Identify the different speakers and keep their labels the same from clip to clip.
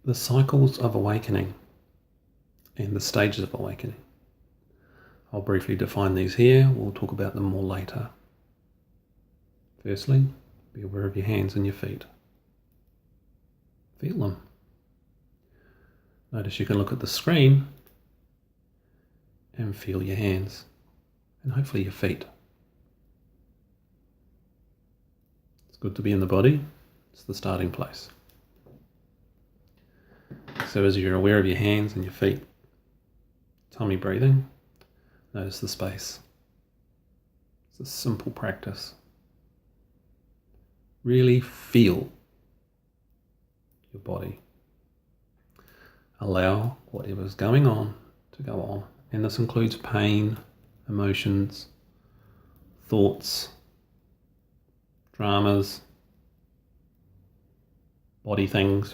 Speaker 1: The cycles of awakening and the stages of awakening. I'll briefly define these here. We'll talk about them more later. Firstly, be aware of your hands and your feet. Feel them. Notice you can look at the screen and feel your hands and hopefully your feet. It's good to be in the body. It's the starting place. So as you're aware of your hands and your feet, tummy breathing, notice the space. It's a simple practice. Really feel your body. Allow whatever's going on to go on. And this includes pain, emotions, thoughts, dramas, body things,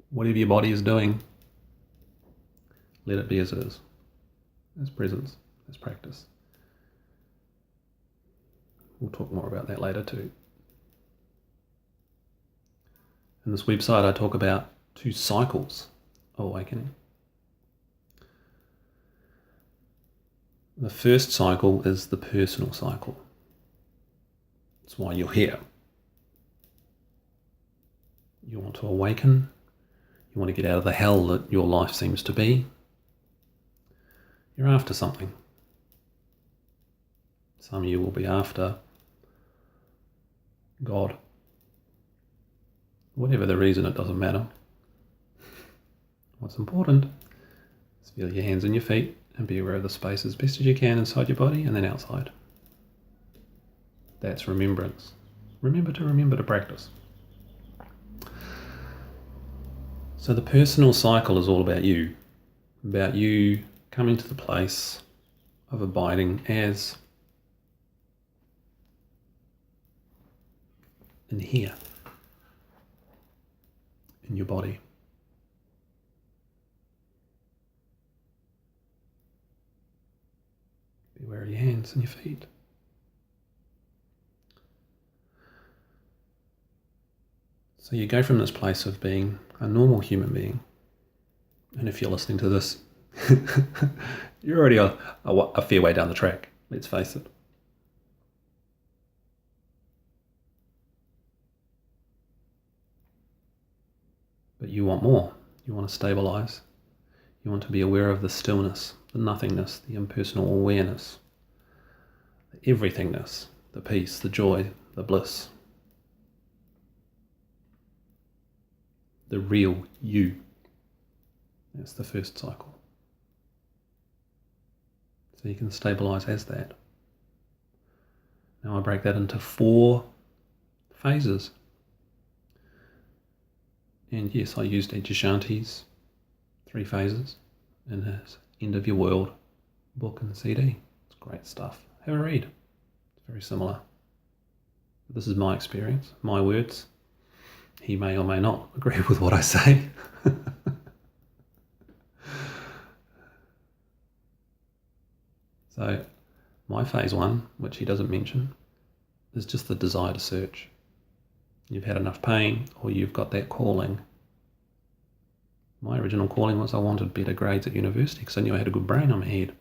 Speaker 1: whatever your body is doing, let it be as it is. As presence, as practice. We'll talk more about that later too. In this website I talk about 2 cycles of awakening. The first cycle is the personal cycle. It's why you're here. You want to awaken. You want to get out of the hell that your life seems to be. You're after something. Some of you will be after God. Whatever the reason, it doesn't matter. What's important is feel your hands and your feet and be aware of the space as best as you can inside your body and then outside. That's remembrance. Remember to practice. So the personal cycle is all about you coming to the place of abiding as in here, in your body. Be aware of your hands and your feet. So you go from this place of being a normal human being, and if you're listening to this, you're already a fair way down the track, let's face it. But you want more. You want to stabilize. You want to be aware of the stillness, the nothingness, the impersonal awareness, the everythingness, the peace, the joy, the bliss. The real you. That's the first cycle. So you can stabilize as that. Now I break that into 4 phases. And yes, I used Adyashanti's 3 phases in his End of Your World book and CD. It's great stuff. Have a read. It's very similar. This is my experience, my words. He may or may not agree with what I say. So my phase 1, which he doesn't mention, is just the desire to search. You've had enough pain, or you've got that calling. My original calling was I wanted better grades at university because I knew I had a good brain on my head.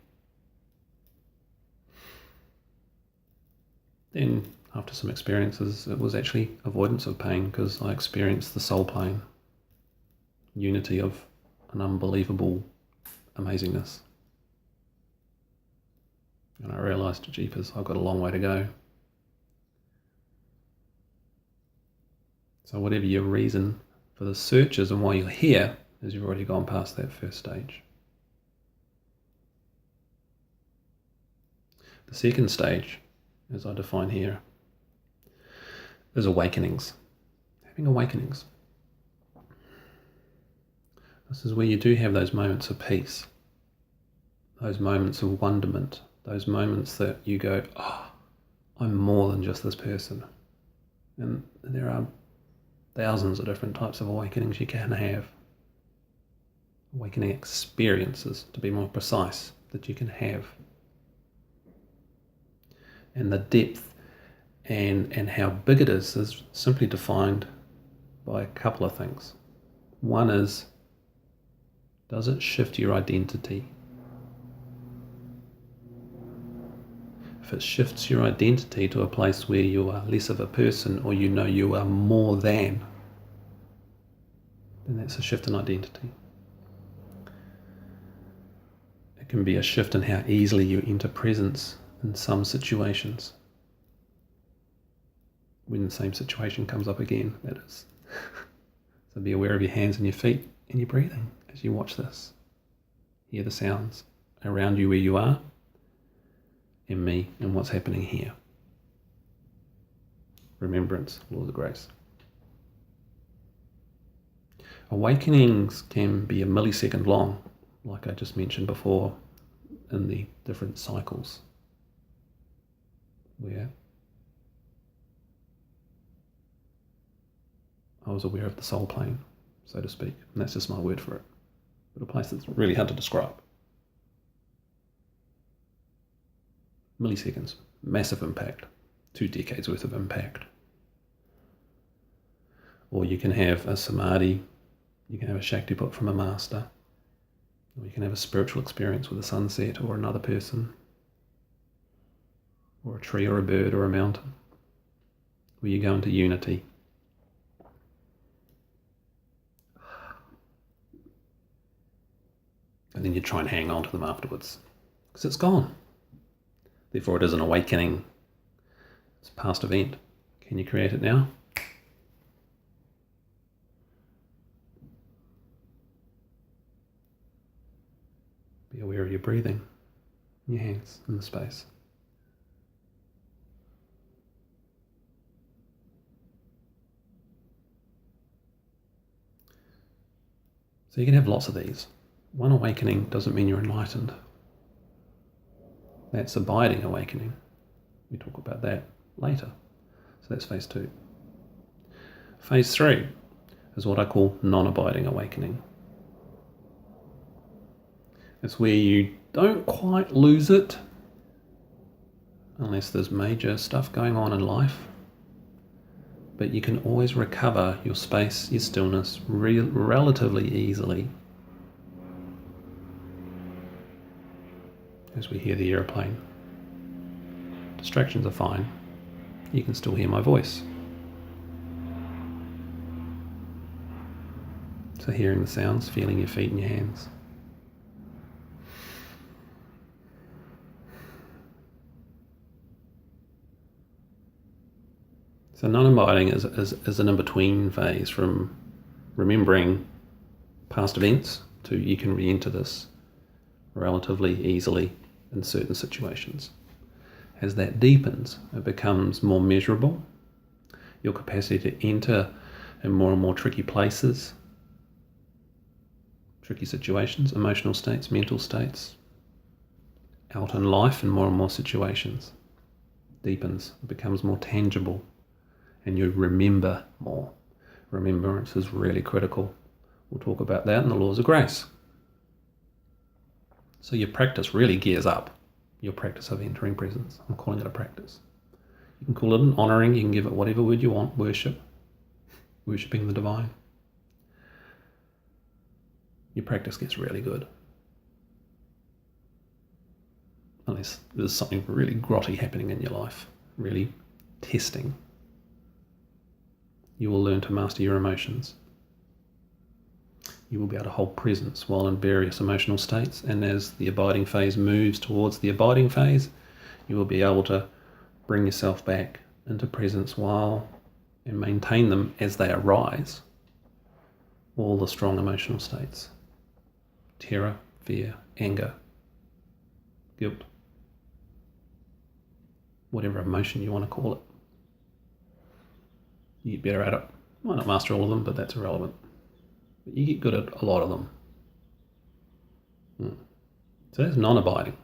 Speaker 1: Then, after some experiences, it was actually avoidance of pain because I experienced the soul plane, unity of an unbelievable amazingness. And I realised, jeepers, I've got a long way to go. So whatever your reason for the search is and why you're here, is you've already gone past that first stage. The second stage, as I define here, is awakenings. Having awakenings. This is where you do have those moments of peace, those moments of wonderment, those moments that you go, I'm more than just this person. And there are thousands of different types of awakenings you can have. Awakening experiences, to be more precise, that you can have. And the depth and how big it is simply defined by a couple of things. One is, does it shift your identity? If it shifts your identity to a place where you are less of a person, or you know you are more than, then that's a shift in identity. It can be a shift in how easily you enter presence in some situations. When the same situation comes up again, that is. So be aware of your hands and your feet and your breathing as you watch this. Hear the sounds around you where you are, and me and what's happening here. Remembrance, laws of grace. Awakenings can be a millisecond long, like I just mentioned before, in the different cycles, where I was aware of the soul plane, so to speak, and that's just my word for it. But a place that's really hard to describe. Milliseconds, massive impact, 2 decades worth of impact. Or you can have a samadhi, you can have a Shaktiput from a master, or you can have a spiritual experience with a sunset or another person, or a tree or a bird or a mountain, where you go into unity. And then you try and hang on to them afterwards, because it's gone. Therefore it is an awakening. It's a past event. Can you create it now? Be aware of your breathing, your hands in the space. So you can have lots of these. One awakening doesn't mean you're enlightened. That's abiding awakening. We talk about that later. So that's phase 2. Phase 3 is what I call non-abiding awakening. It's where you don't quite lose it, unless there's major stuff going on in life, but you can always recover your space, your stillness relatively easily. As we hear the aeroplane. Distractions are fine. You can still hear my voice. So hearing the sounds, feeling your feet and your hands. So non-abiding is an in-between phase from remembering past events to you can re-enter this relatively easily in certain situations. As that deepens, it becomes more measurable. Your capacity to enter in more and more tricky places, tricky situations, emotional states, mental states, out in life in more and more situations, deepens, it becomes more tangible, and you remember more. Remembrance is really critical. We'll talk about that in the laws of grace. So your practice really gears up your practice of entering presence. I'm calling it a practice. You can call it an honouring, you can give it whatever word you want, worship, worshipping the divine. Your practice gets really good. Unless there's something really grotty happening in your life, really testing. You will learn to master your emotions. You will be able to hold presence while in various emotional states, and as the abiding phase moves towards the abiding phase, you will be able to bring yourself back into presence while and maintain them as they arise. All the strong emotional states. Terror, fear, anger, guilt, whatever emotion you want to call it. You get better at it. Might not master all of them, but that's irrelevant. But you get good at a lot of them. So that's non-abiding.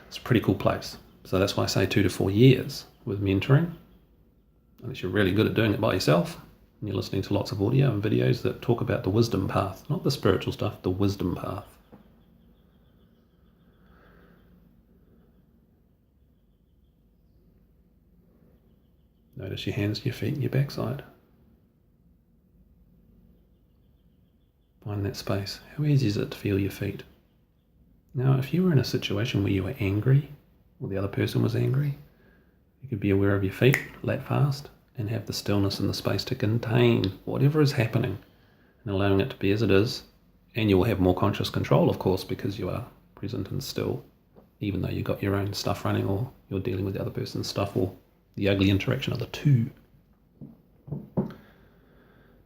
Speaker 1: It's a pretty cool place. So that's why I say 2 to 4 years with mentoring. Unless you're really good at doing it by yourself, and you're listening to lots of audio and videos that talk about the wisdom path, not the spiritual stuff, the wisdom path. Notice your hands, your feet, and your backside. Find that space. How easy is it to feel your feet? Now, if you were in a situation where you were angry, or the other person was angry, you could be aware of your feet, lat fast, and have the stillness and the space to contain whatever is happening and allowing it to be as it is. And you will have more conscious control, of course, because you are present and still, even though you've got your own stuff running or you're dealing with the other person's stuff or the ugly interaction of the two.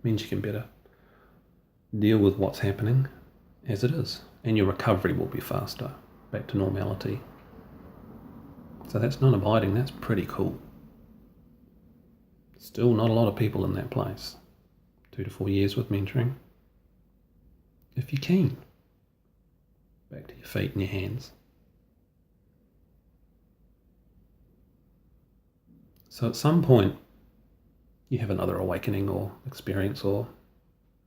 Speaker 1: Means you can better deal with what's happening as it is, and your recovery will be faster, back to normality. So that's non-abiding, that's pretty cool. Still not a lot of people in that place. 2 to 4 years with mentoring. If you're keen, back to your feet and your hands. So at some point, you have another awakening or experience, or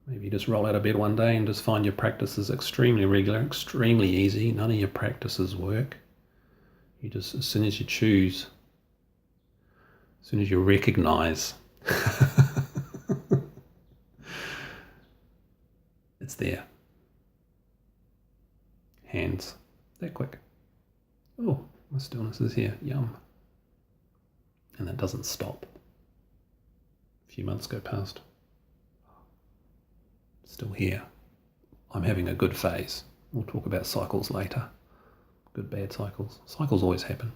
Speaker 1: maybe you just roll out of bed one day and just find your practices extremely regular, extremely easy. None of your practices work. You just, as soon as you choose, as soon as you recognize, it's there. Hands, that quick. Oh, my stillness is here, yum. And that doesn't stop. A few months go past. Still here. I'm having a good phase. We'll talk about cycles later. Good, bad cycles. Cycles always happen.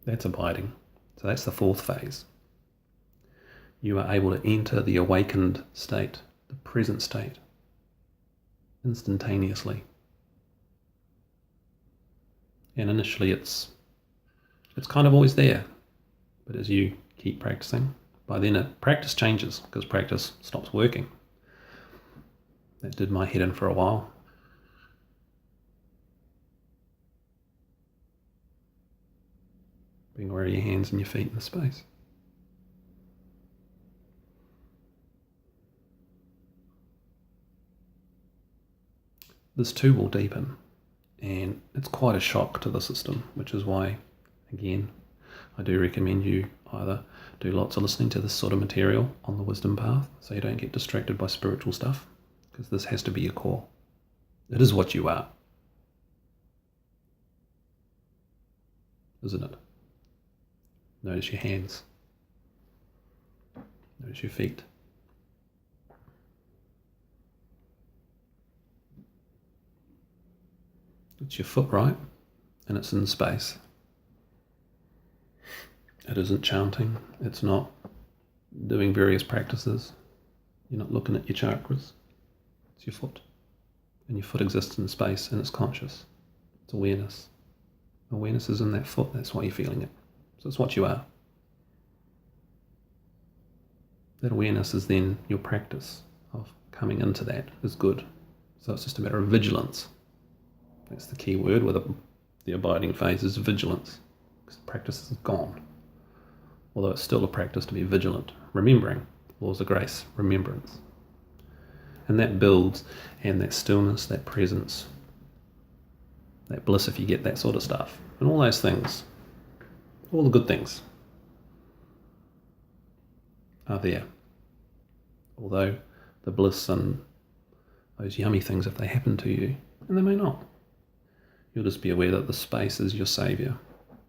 Speaker 1: That's abiding. So that's the fourth phase. You are able to enter the awakened state, the present state, instantaneously. And initially it's kind of always there. But as you keep practicing, by then practice changes because practice stops working. That did my head in for a while. Being aware of your hands and your feet in the space. This too will deepen, and it's quite a shock to the system, which is why, again, I do recommend you either do lots of listening to this sort of material on the wisdom path so you don't get distracted by spiritual stuff, because this has to be your core. It is what you are, isn't it? Notice your hands. Notice your feet. It's your foot, right? And it's in space. It isn't chanting. It's not doing various practices. You're not looking at your chakras. It's your foot. And your foot exists in space and it's conscious. It's awareness. Awareness is in that foot. That's why you're feeling it. So it's what you are. That awareness is then your practice of coming into that is good. So it's just a matter of vigilance. That's the key word with the abiding phase is vigilance. Because the practice is gone. Although it's still a practice to be vigilant. Remembering. Laws of grace. Remembrance. And that builds, and that stillness, that presence, that bliss if you get that sort of stuff. And all those things. All the good things are there. Although the bliss and those yummy things, if they happen to you, and they may not, you'll just be aware that the space is your saviour,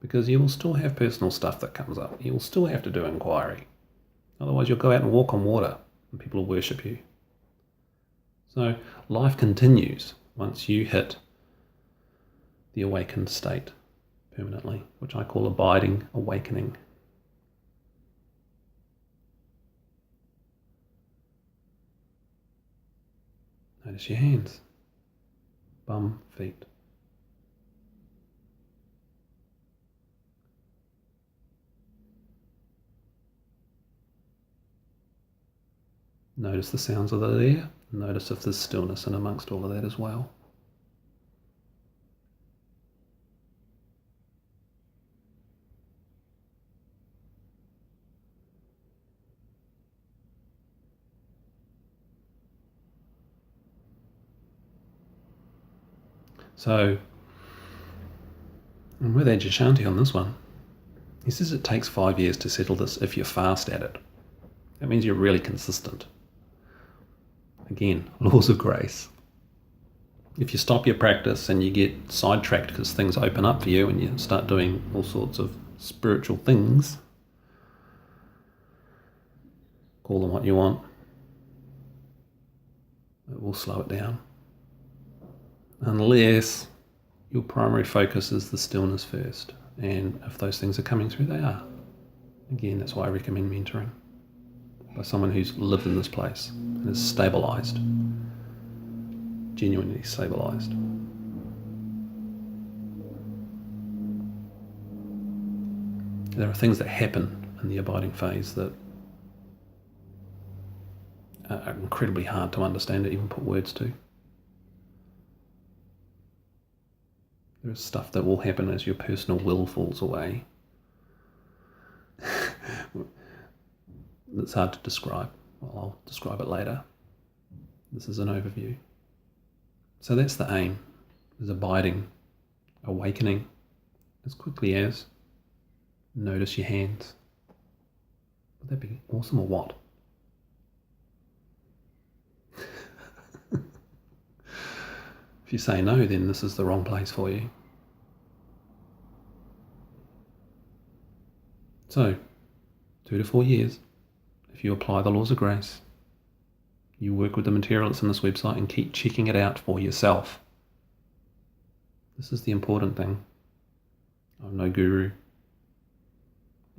Speaker 1: because you will still have personal stuff that comes up. You will still have to do inquiry. Otherwise you'll go out and walk on water and people will worship you. So life continues once you hit the awakened state permanently, which I call abiding awakening. Notice your hands, bum, feet. Notice the sounds that are there. Notice if there's stillness in amongst all of that as well. So, I'm with Adyashanti on this one. He says it takes 5 years to settle this if you're fast at it. That means you're really consistent. Again, laws of grace. If you stop your practice and you get sidetracked because things open up for you and you start doing all sorts of spiritual things, call them what you want, it will slow it down. Unless your primary focus is the stillness first. And if those things are coming through, they are. Again, that's why I recommend mentoring by someone who's lived in this place and is stabilised, genuinely stabilised. There are things that happen in the abiding phase that are incredibly hard to understand or even put words to. There is stuff that will happen as your personal will falls away. It's hard to describe. Well, I'll describe it later. This is an overview. So that's the aim, is abiding, awakening, as quickly as notice your hands. Would that be awesome or what? If you say no, then this is the wrong place for you. So, 2 to 4 years, if you apply the laws of grace, you work with the material that's on this website and keep checking it out for yourself. This is the important thing. I'm no guru.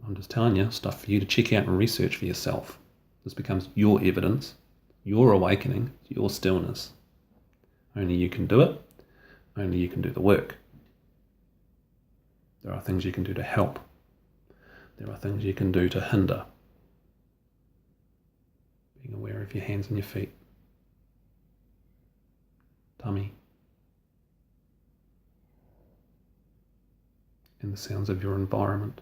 Speaker 1: I'm just telling you stuff for you to check out and research for yourself. This becomes your evidence, your awakening, your stillness. Only you can do it. Only you can do the work. There are things you can do to help. There are things you can do to hinder. Being aware of your hands and your feet. Tummy. And the sounds of your environment.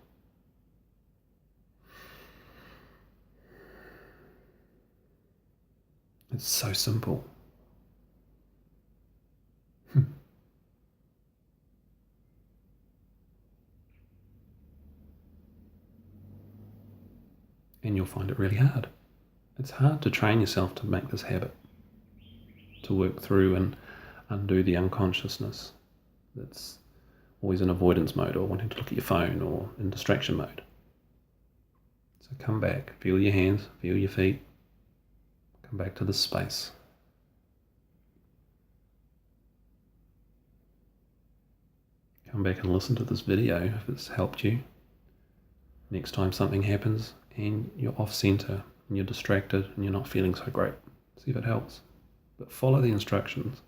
Speaker 1: It's so simple. And you'll find it really hard. It's hard to train yourself to make this habit, to work through and undo the unconsciousness that's always in avoidance mode or wanting to look at your phone or in distraction mode. So come back, feel your hands, feel your feet, come back to this space. Come back and listen to this video if it's helped you. Next time something happens and you're off center and you're distracted and you're not feeling so great, see if it helps. But follow the instructions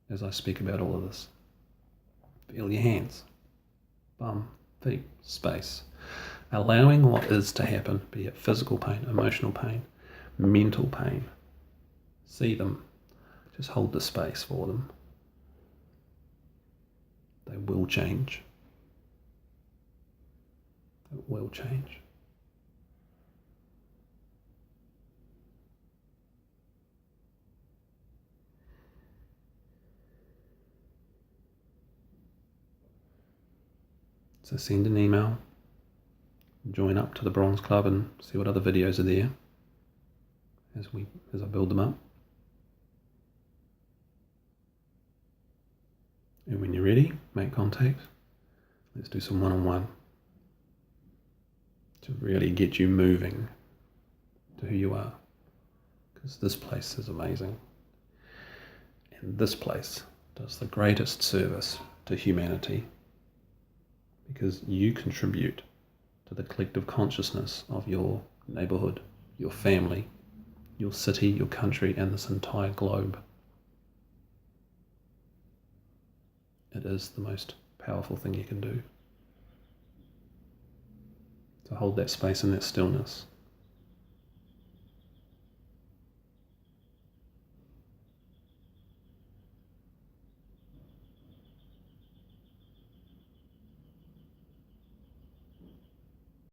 Speaker 1: as I speak about all of this. Feel your hands, bum, feet, space. Allowing what is to happen, be it physical pain, emotional pain, mental pain. See them. Just hold the space for them. They will change. It will change. So send an email, join up to the Bronze Club and see what other videos are there as I build them up. And when you're ready, make contact. Let's do some one-on-one to really get you moving to who you are. Because this place is amazing. And this place does the greatest service to humanity because you contribute to the collective consciousness of your neighborhood, your family, your city, your country, and this entire globe. It is the most powerful thing you can do. To hold that space and that stillness.